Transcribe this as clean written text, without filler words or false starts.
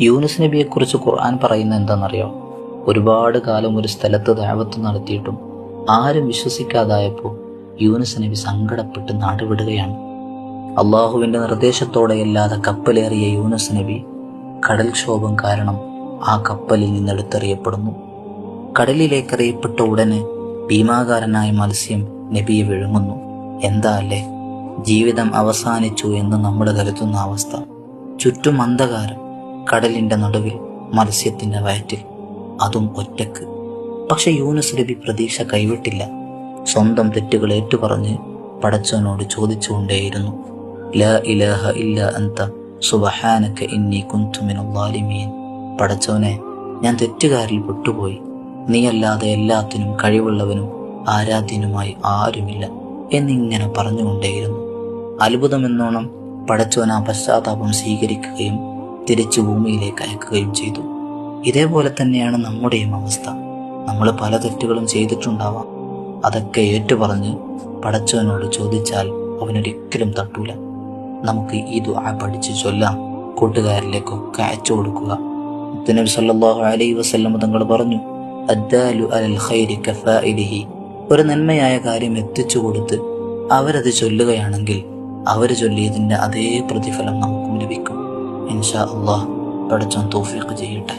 യൂനുസ് നബിയെക്കുറിച്ച് ഖുർആൻ പറയുന്നത് എന്താണെന്നറിയോ? ഒരുപാട് കാലം ഒരു സ്ഥലത്ത് ദഅവത്ത് നടത്തിയിട്ടും ആരും വിശ്വസിക്കാതായപ്പോൾ യൂനുസ് നബി സങ്കടപ്പെട്ട് നാടുവിടുകയാണ്. അള്ളാഹുവിൻ്റെ നിർദ്ദേശത്തോടെയല്ലാതെ കപ്പലേറിയ യൂനുസ് നബി കടൽക്ഷോഭം കാരണം ആ കപ്പലിൽ നിന്നെടുത്തെറിയപ്പെടുന്നു. കടലിലേക്കെറിയപ്പെട്ട ഉടനെ ഭീമാകാരനായ മത്സ്യം നബിയെ വിഴുങ്ങുന്നു. എന്താ അല്ലേ, ജീവിതം അവസാനിച്ചു എന്ന് നമ്മൾ കരുതുന്ന അവസ്ഥ. ചുറ്റും അന്ധകാരം, കടലിൻ്റെ നടുവിൽ മത്സ്യത്തിൻ്റെ വയറ്റിൽ, അതും ഒറ്റക്ക്. പക്ഷെ യൂനുസ് നബി പ്രതീക്ഷ കൈവിട്ടില്ല. സ്വന്തം തെറ്റുകൾ ഏറ്റുപറഞ്ഞ് പടച്ചവനോട് ചോദിച്ചുകൊണ്ടേയിരുന്നു. ലാ ഇലാഹ ഇല്ല അന്ത സുബ്ഹാനക ഇന്നി കുന്തു മിനൽ ളാലിമീൻ. പടച്ചവനെ, ഞാൻ തെറ്റുകാരിൽ പെട്ടുപോയി. നീയല്ലാതെ എല്ലാത്തിനും കഴിവുള്ളവനും ആരാധ്യനുമായി ആരുമില്ല എന്നിങ്ങനെ പറഞ്ഞുകൊണ്ടേയിരുന്നു. അത്ഭുതമെന്നോണം പടച്ചവൻ ആ പശ്ചാത്താപം സ്വീകരിക്കുകയും തിരിച്ചു ഭൂമിയിലേക്ക് അയക്കുകയും ചെയ്തു. ഇതേപോലെ തന്നെയാണ് നമ്മുടെയും അവസ്ഥ. നമ്മൾ പല തെറ്റുകളും ചെയ്തിട്ടുണ്ടാവാം. അതൊക്കെ ഏറ്റുപറഞ്ഞ് പടച്ചവനോട് ചോദിച്ചാൽ അവനൊരിക്കലും തട്ടൂല. നമുക്ക് ഈ ദുആ പഠിച്ച് ചൊല്ലാം, കൂട്ടുകാരിലേക്കൊക്കെ അയച്ചു കൊടുക്കുക. നബി സല്ലല്ലാഹു അലൈഹി വസല്ലം തങ്ങൾ പറഞ്ഞു, അദ്ദാലു അലൽ ഖൈരി കഫാഇലിഹി. ഒരു നന്മയായ കാര്യം എത്തിച്ചു കൊടുത്ത് അവരത് ചൊല്ലുകയാണെങ്കിൽ അവർ ചൊല്ലിയതിൻ്റെ അതേ പ്രതിഫലം നമുക്കും ലഭിക്കും. ഇൻഷാ അല്ലാഹ്. പടച്ചവൻ തൗഫീഖ് ചെയ്യട്ടെ.